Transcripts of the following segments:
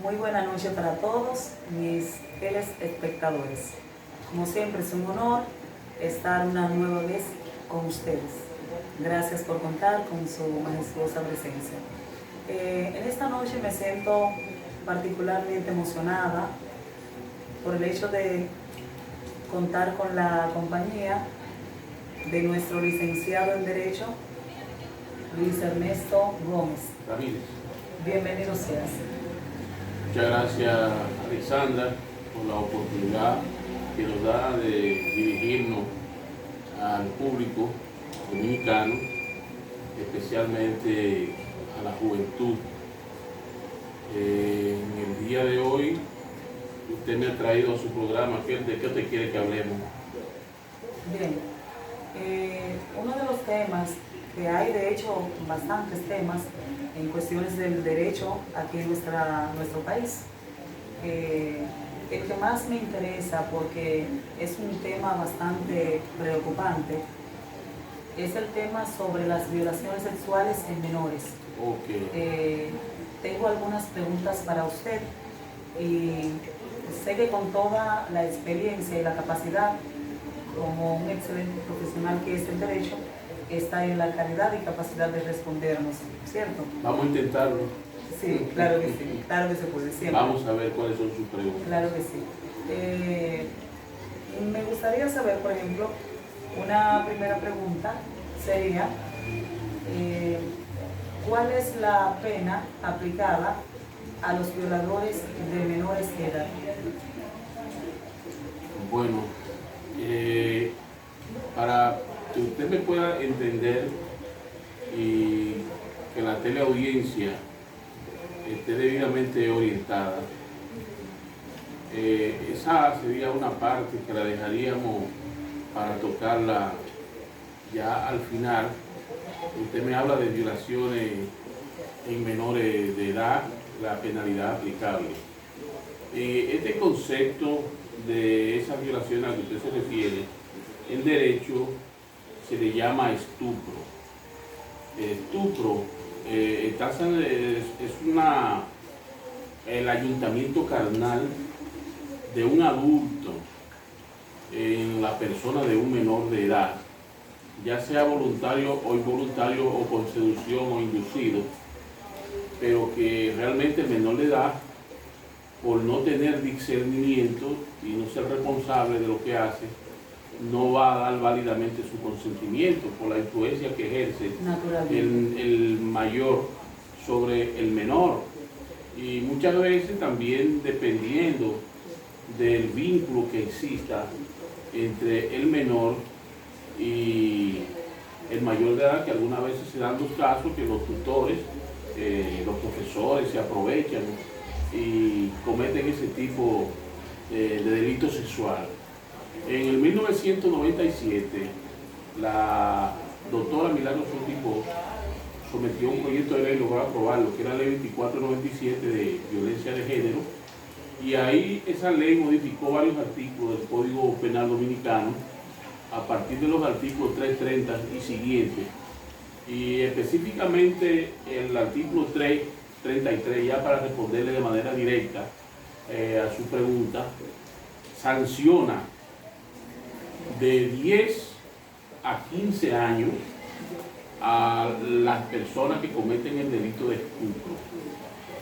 Muy buena noche para todos mis fieles espectadores. Como siempre es un honor estar una nueva vez con ustedes. Gracias por contar con su majestuosa presencia. En esta noche me siento particularmente emocionada por el hecho de contar con la compañía de nuestro licenciado en Derecho, Luis Ernesto Gómez Ramírez. Bienvenido seas. Muchas gracias, Alexandra, por la oportunidad que nos da de dirigirnos al público dominicano, especialmente a la juventud. En el día de hoy, usted me ha traído a su programa. ¿De qué usted quiere que hablemos? Bien, uno de los temas, que hay de hecho bastantes temas en cuestiones del derecho aquí en nuestro país, el que más me interesa porque es un tema bastante preocupante, es el tema sobre las violaciones sexuales en menores. Okay. Tengo algunas preguntas para usted y sé que con toda la experiencia y la capacidad, como un excelente profesional que es el derecho, está en la calidad y capacidad de respondernos, ¿cierto? Vamos a intentarlo. Sí, claro que sí, claro que se puede, siempre. Vamos a ver cuáles son sus preguntas. Claro que sí. Me gustaría saber, por ejemplo, una primera pregunta sería, ¿cuál es la pena aplicada a los violadores de menores de edad? Bueno, para que usted me pueda entender y que la teleaudiencia esté debidamente orientada, esa sería una parte que la dejaríamos para tocarla ya al final. Usted me habla de violaciones en menores de edad, la penalidad aplicable. Este concepto de esas violaciones a las que usted se refiere, en derecho se le llama estupro. Estupro es el ayuntamiento carnal de un adulto en la persona de un menor de edad, ya sea voluntario o involuntario o con seducción o inducido, pero que realmente el menor de edad, por no tener discernimiento y no ser responsable de lo que hace, no va a dar válidamente su consentimiento por la influencia que ejerce el mayor sobre el menor. Y muchas veces también dependiendo del vínculo que exista entre el menor y el mayor de edad, que algunas veces se dan los casos que los tutores, los profesores se aprovechan y cometen ese tipo de delito sexual. En el 1997, la doctora Milagros Ortiz sometió un proyecto de ley, logró aprobarlo, que era la ley 2497 de violencia de género, y ahí esa ley modificó varios artículos del Código Penal Dominicano a partir de los artículos 330 y siguientes, y específicamente el artículo 333, ya para responderle de manera directa a su pregunta, sanciona de 10 a 15 años a las personas que cometen el delito de estupro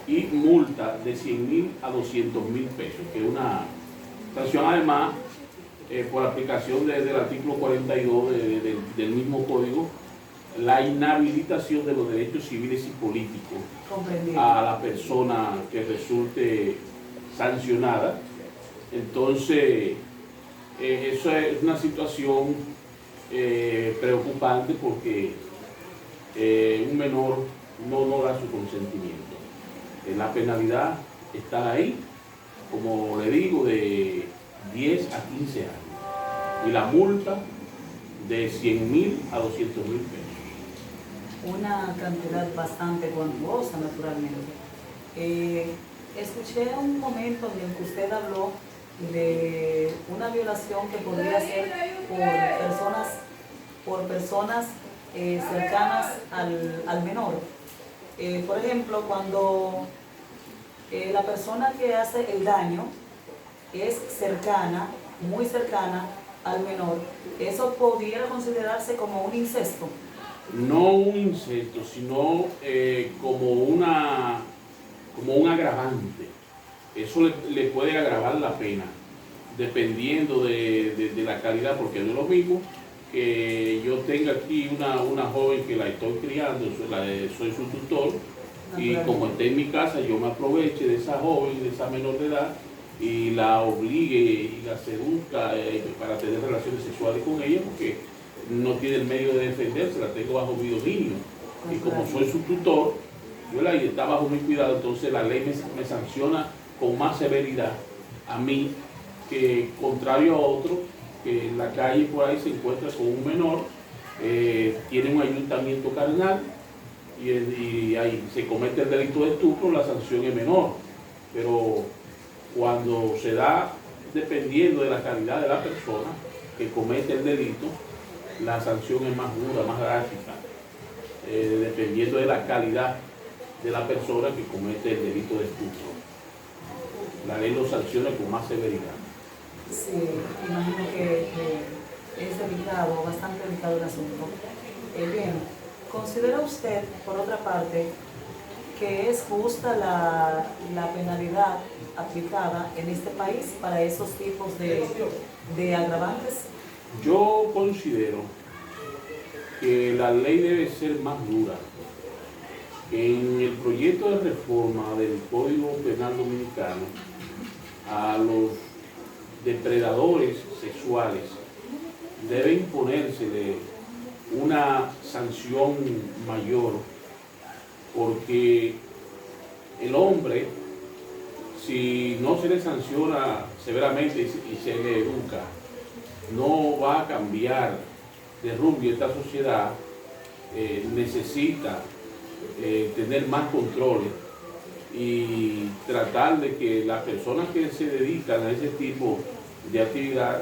y multa de 100.000 a 200.000 pesos, que es una sanción además por aplicación del artículo 42 del mismo código, la inhabilitación de los derechos civiles y políticos a la persona que resulte sancionada. Entonces, eso es una situación preocupante porque un menor no da su consentimiento. La penalidad está ahí, como le digo, de 10 a 15 años. Y la multa de 100.000 a 200.000 pesos. Una cantidad bastante cuantiosa, naturalmente. Escuché un momento en el que usted habló de una violación que podría ser por personas cercanas al menor. Por ejemplo, cuando la persona que hace el daño es cercana, muy cercana al menor, ¿eso pudiera considerarse como un incesto? No un incesto, sino como un agravante. Eso le puede agravar la pena, dependiendo de la calidad, porque no es lo mismo que yo tenga aquí una joven que la estoy criando, soy su tutor, y como esté en mi casa, yo me aproveche de esa joven, de esa menor de edad, y la obligue y la seduzca para tener relaciones sexuales con ella, porque no tiene el medio de defenderse, la tengo bajo mi dominio. Y como soy su tutor, y está bajo mi cuidado, entonces la ley me sanciona con más severidad a mí, que contrario a otro, que en la calle por ahí se encuentra con un menor, tiene un ayuntamiento carnal, y ahí se comete el delito de estupro, la sanción es menor. Pero cuando se da, dependiendo de la calidad de la persona que comete el delito, la sanción es más dura, más drástica, dependiendo de la calidad de la persona que comete el delito de estupro. La ley lo sanciona con más severidad. Sí, imagino que es delicado, bastante delicado el asunto. Bien, ¿considera usted, por otra parte, que es justa la penalidad aplicada en este país para esos tipos de agravantes? Yo considero que la ley debe ser más dura. En el proyecto de reforma del Código Penal Dominicano, a los depredadores sexuales debe imponérsele una sanción mayor, porque el hombre, si no se le sanciona severamente y se le educa, no va a cambiar de rumbo. Esta sociedad necesita tener más controles y tratar de que las personas que se dedican a ese tipo de actividad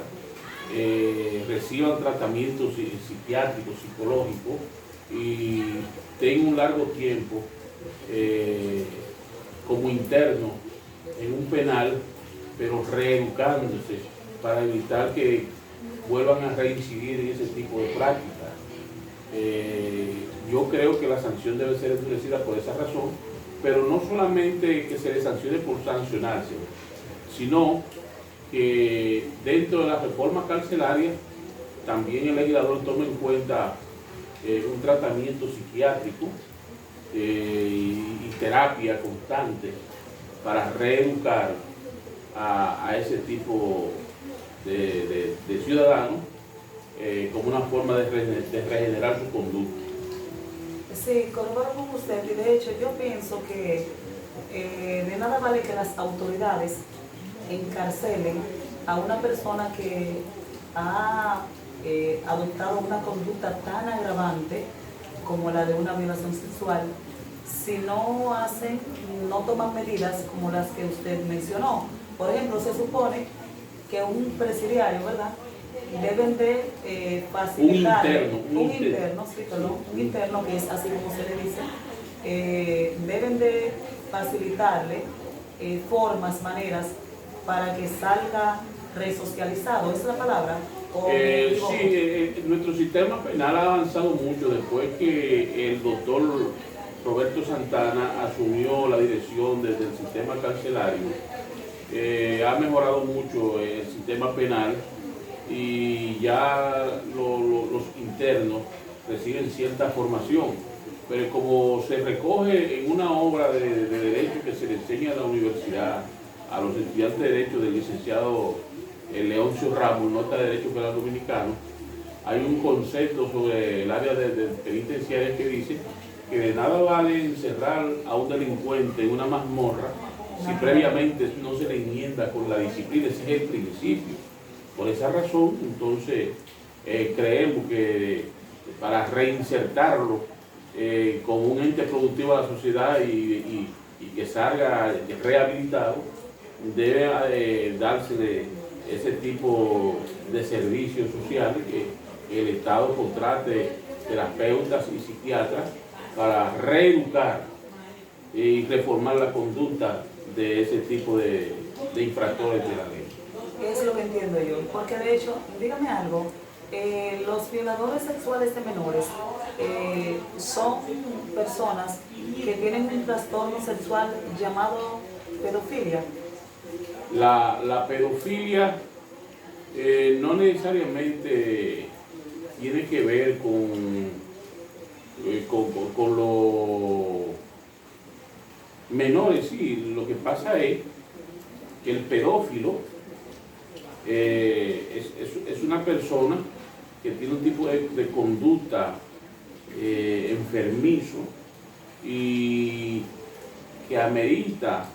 reciban tratamientos psiquiátricos, psicológicos, y tengan un largo tiempo como interno en un penal, pero reeducándose para evitar que vuelvan a reincidir en ese tipo de prácticas. Yo creo que la sanción debe ser endurecida por esa razón, pero no solamente que se le sancione por sancionarse, sino que dentro de la reforma carcelaria también el legislador tome en cuenta un tratamiento psiquiátrico y terapia constante para reeducar a ese tipo de ciudadanos como una forma de regenerar su conducta. Sí, corroboro con usted, y de hecho yo pienso que de nada vale que las autoridades encarcelen a una persona que ha adoptado una conducta tan agravante como la de una violación sexual, si no toman medidas como las que usted mencionó. Por ejemplo, se supone que un presidiario, ¿verdad?, deben de facilitar un interno, que es así como se le dice, deben de facilitarle formas, maneras para que salga resocializado. ¿Esa es la palabra? Sí, nuestro sistema penal ha avanzado mucho después que el doctor Roberto Santana asumió la dirección desde el sistema carcelario. Ha mejorado mucho el sistema penal y ya los internos reciben cierta formación, pero como se recoge en una obra de derecho que se le enseña en la universidad a los estudiantes de derecho del licenciado Leoncio Ramos, nota de Derecho Penal Dominicano, hay un concepto sobre el área de penitenciaria que dice que de nada vale encerrar a un delincuente en una mazmorra si previamente no se le enmienda con la disciplina. Ese es el principio. Por esa razón, entonces, creemos que para reinsertarlo como un ente productivo a la sociedad y que salga rehabilitado, debe dársele ese tipo de servicios sociales, que el Estado contrate terapeutas y psiquiatras para reeducar y reformar la conducta de ese tipo de infractores de la ley. Es lo que entiendo yo, porque de hecho, dígame algo, los violadores sexuales de menores son personas que tienen un trastorno sexual llamado pedofilia. La pedofilia no necesariamente tiene que ver con los menores, sí. Lo que pasa es que el pedófilo es una persona que tiene un tipo de conducta enfermizo y que amerita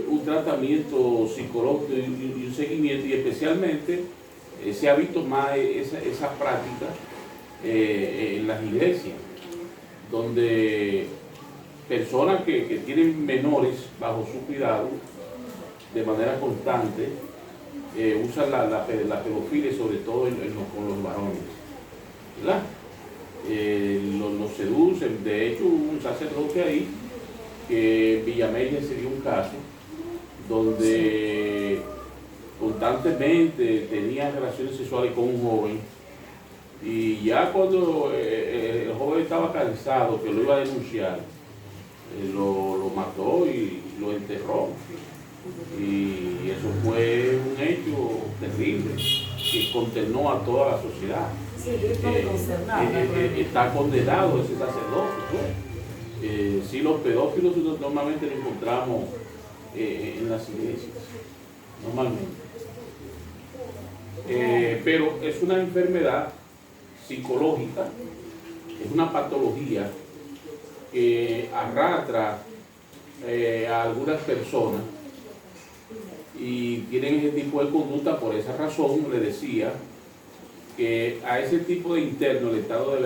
un tratamiento psicológico y un seguimiento, y especialmente se ha visto más esa práctica en las iglesias, donde personas que tienen menores bajo su cuidado de manera constante usan la pedofilia, sobre todo con los varones, ¿verdad? Los seducen. De hecho, hubo un sacerdote ahí que en Villamella se dio un caso donde constantemente tenía relaciones sexuales con un joven, y ya cuando el joven estaba cansado, que lo iba a denunciar, lo mató y lo enterró. Y eso fue un hecho terrible que consternó a toda la sociedad. Sí, Está condenado ese sacerdote, pues. Sí, los pedófilos normalmente lo encontramos en las iglesias, normalmente. Pero es una enfermedad psicológica, es una patología que arrastra a algunas personas y tienen ese tipo de conducta. Por esa razón le decía que a ese tipo de interno el Estado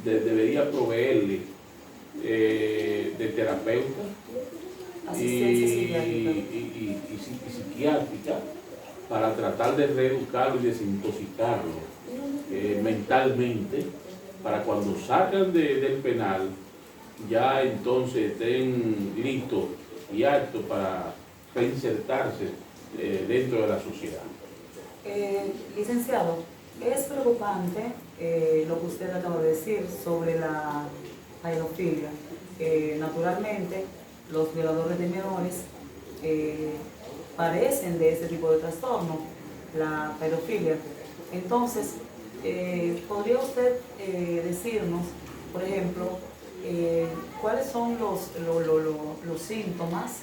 debería proveerle de terapeuta y psiquiátrica para tratar de reeducarlo y desintoxicarlo mentalmente, para cuando salgan del penal ya entonces estén listos y aptos para reinsertarse dentro de la sociedad. Licenciado, es preocupante lo que usted acaba de decir sobre la pedofilia. Naturalmente, los violadores de menores padecen de ese tipo de trastorno, la pedofilia. Entonces, ¿podría usted decirnos, por ejemplo, cuáles son los síntomas,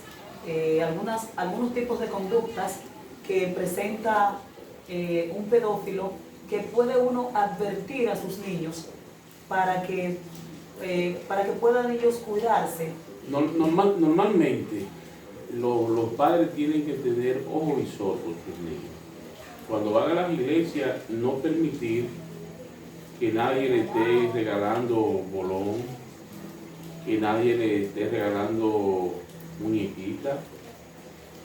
algunos tipos de conductas que presenta un pedófilo, que puede uno advertir a sus niños para que puedan ellos cuidarse? Normalmente los padres tienen que tener ojo visor por sus niños. Cuando van a las iglesias, no permitir que nadie le esté regalando bolón, que nadie le esté regalando muñequita,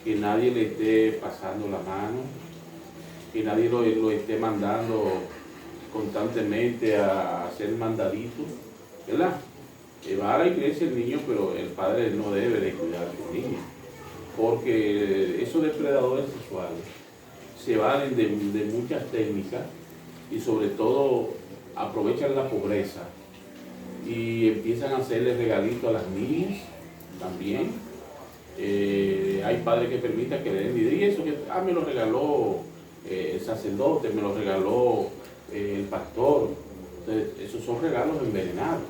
que nadie le esté pasando la mano, que nadie lo esté mandando constantemente a hacer mandaditos, ¿verdad? Va a la iglesia el niño, pero el padre no debe de cuidar a su niño, porque esos depredadores sexuales se valen de muchas técnicas y sobre todo aprovechan la pobreza y empiezan a hacerle regalitos a las niñas también. Hay padres que permitan que le den dinero, y eso que me lo regaló el sacerdote, me lo regaló el pastor. Entonces, esos son regalos envenenados.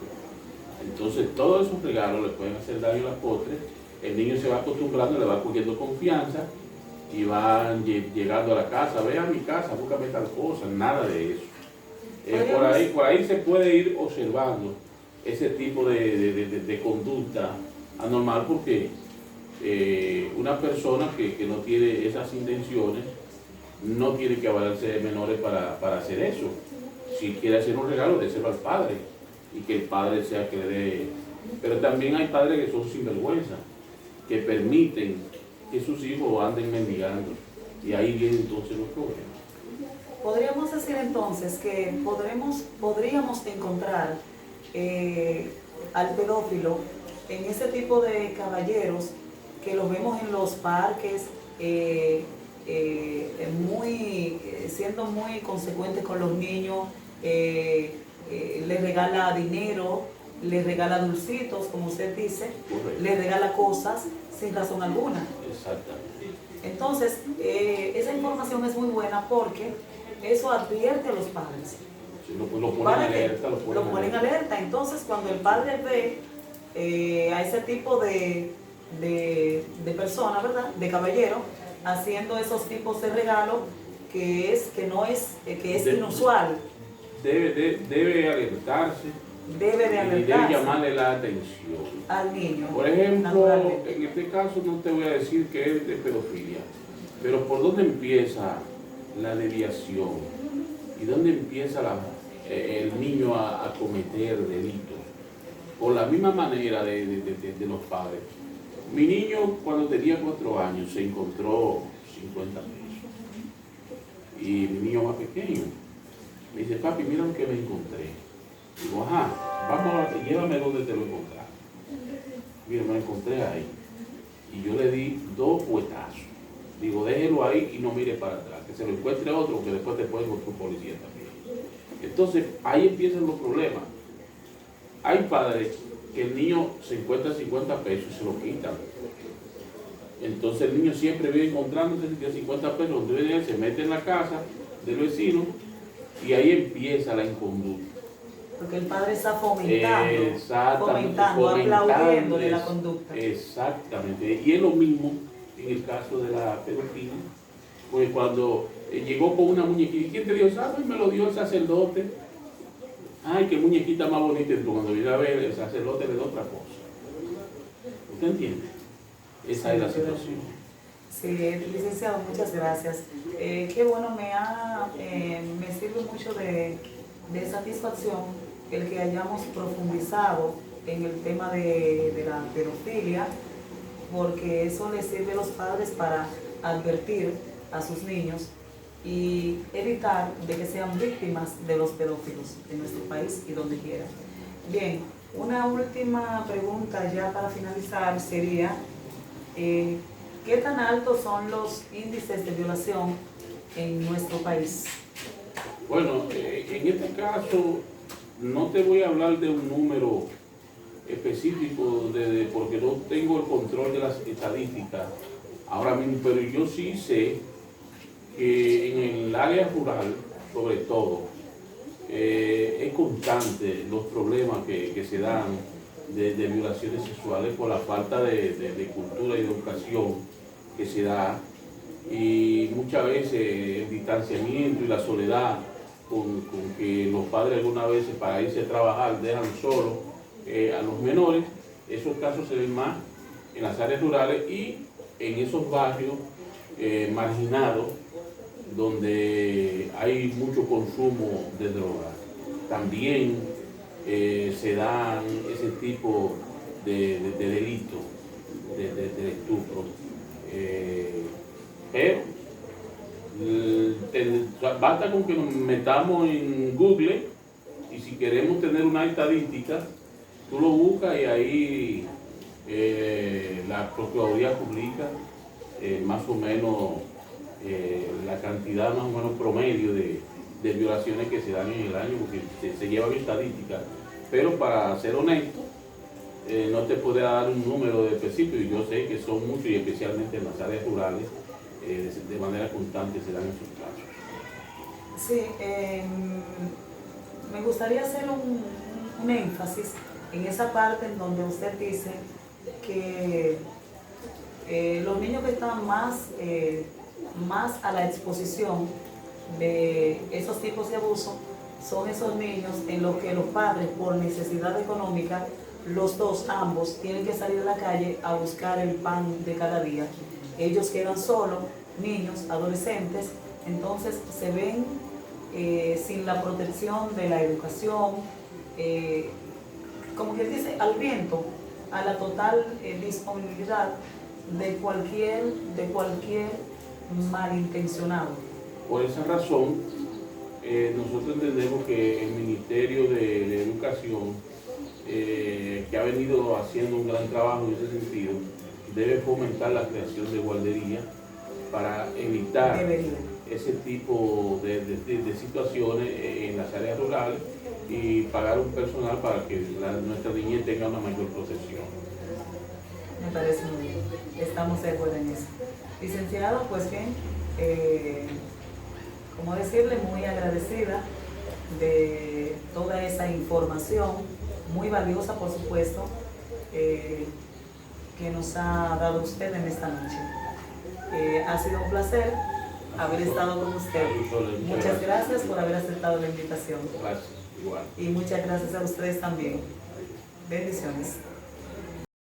Entonces todos esos regalos le pueden hacer daño a la postre. El niño se va acostumbrando, le va cogiendo confianza y van llegando a la casa: ve a mi casa, búscame tal cosa. Nada de eso. Por ahí se puede ir observando ese tipo de conducta anormal, porque una persona que no tiene esas intenciones no tiene que avalarse de menores para hacer eso. Si quiere hacer un regalo, déselo al padre y que el padre sea que le dé. Pero también hay padres que son sinvergüenza, que permiten que sus hijos anden mendigando, y ahí vienen entonces los problemas. Podríamos decir entonces que podríamos encontrar al pedófilo en ese tipo de caballeros que lo vemos en los parques, siendo muy consecuentes con los niños, les regala dinero, les regala dulcitos, como usted dice, les regala cosas sin razón alguna. Exactamente. Entonces, esa información es muy buena porque eso advierte a los padres. Sí, lo ponen alerta. Lo ponen alerta. Entonces, cuando el padre ve a ese tipo de personas, ¿verdad? De caballero, haciendo esos tipos de regalos que es inusual. Debe alertarse. Debe de y alertarse. debe llamarle la atención Al niño. Por ejemplo, en este caso no te voy a decir que es de pedofilia, pero ¿por dónde empieza la desviación? ¿Y dónde empieza el niño a cometer delitos? Por la misma manera de los padres. Mi niño, cuando tenía 4 años, se encontró 50 pesos. Y mi niño más pequeño me dice, papi, mira lo que me encontré. Digo, ajá, llévame donde te lo encontraste. Mira, me lo encontré ahí. Y yo le di 2 puetazos. Digo, déjelo ahí y no mire para atrás, que se lo encuentre otro, que después te puede encontrar un policía también. Entonces, ahí empiezan los problemas. Hay padres que el niño se encuentra 50 pesos y se lo quitan. Entonces el niño siempre viene encontrándose 50 pesos, entonces se mete en la casa del vecino y ahí empieza la inconducta. Porque el padre está fomentando, aplaudiéndole la conducta. Exactamente. Y es lo mismo en el caso de la pedofilia. Pues cuando llegó con una muñequita, ¿y quién te dio? ¿Sabes? Me lo dio el sacerdote. Ay, qué muñequita más bonita. Entonces, cuando viene a ver, el sacerdote le da otra cosa. ¿Usted entiende? Esa es la situación. Sí, licenciado, muchas gracias. Qué bueno, me sirve mucho de satisfacción el que hayamos profundizado en el tema de la pedofilia, porque eso les sirve a los padres para advertir a sus niños y evitar de que sean víctimas de los pedófilos en nuestro país y donde quiera. Bien, una última pregunta ya para finalizar sería, ¿qué tan altos son los índices de violación en nuestro país? Bueno, en este caso no te voy a hablar de un número específico porque no tengo el control de las estadísticas ahora mismo, pero yo sí sé que en el área rural, sobre todo, es constante los problemas que se dan de violaciones sexuales por la falta de cultura y de educación que se da, y muchas veces el distanciamiento y la soledad con que los padres algunas veces para irse a trabajar dejan solos a los menores. Esos casos se ven más en las áreas rurales y en esos barrios marginados donde hay mucho consumo de drogas. También se dan ese tipo de delitos, de estupro. Pero basta con que nos metamos en Google y si queremos tener una estadística, tú lo buscas y ahí la Procuraduría publica más o menos la cantidad más o menos promedio de violaciones que se dan en el año, porque se llevan estadísticas. Pero para ser honesto, no te puedo dar un número específico, y yo sé que son muchos, y especialmente en las áreas rurales, de manera constante se dan esos casos. Sí, me gustaría hacer un énfasis en esa parte en donde usted dice que los niños que están más a la exposición de esos tipos de abuso son esos niños en los que los padres, por necesidad económica, los dos, ambos, tienen que salir a la calle a buscar el pan de cada día. Ellos quedan solos, niños, adolescentes, entonces se ven sin la protección de la educación, como que dice, al viento, a la total disponibilidad de cualquier malintencionado. Por esa razón, nosotros entendemos que el Ministerio de Educación, que ha venido haciendo un gran trabajo en ese sentido, debe fomentar la creación de guarderías para evitar ese tipo de situaciones en las áreas rurales y pagar un personal para que nuestra niñez tenga una mayor protección. Me parece muy bien, estamos de acuerdo en eso. Licenciado, pues bien, como decirle, muy agradecida de toda esa información, muy valiosa por supuesto, que nos ha dado usted en esta noche. Ha sido un placer haber estado con usted. Muchas gracias por haber aceptado la invitación. Gracias, igual. Y muchas gracias a ustedes también. Bendiciones.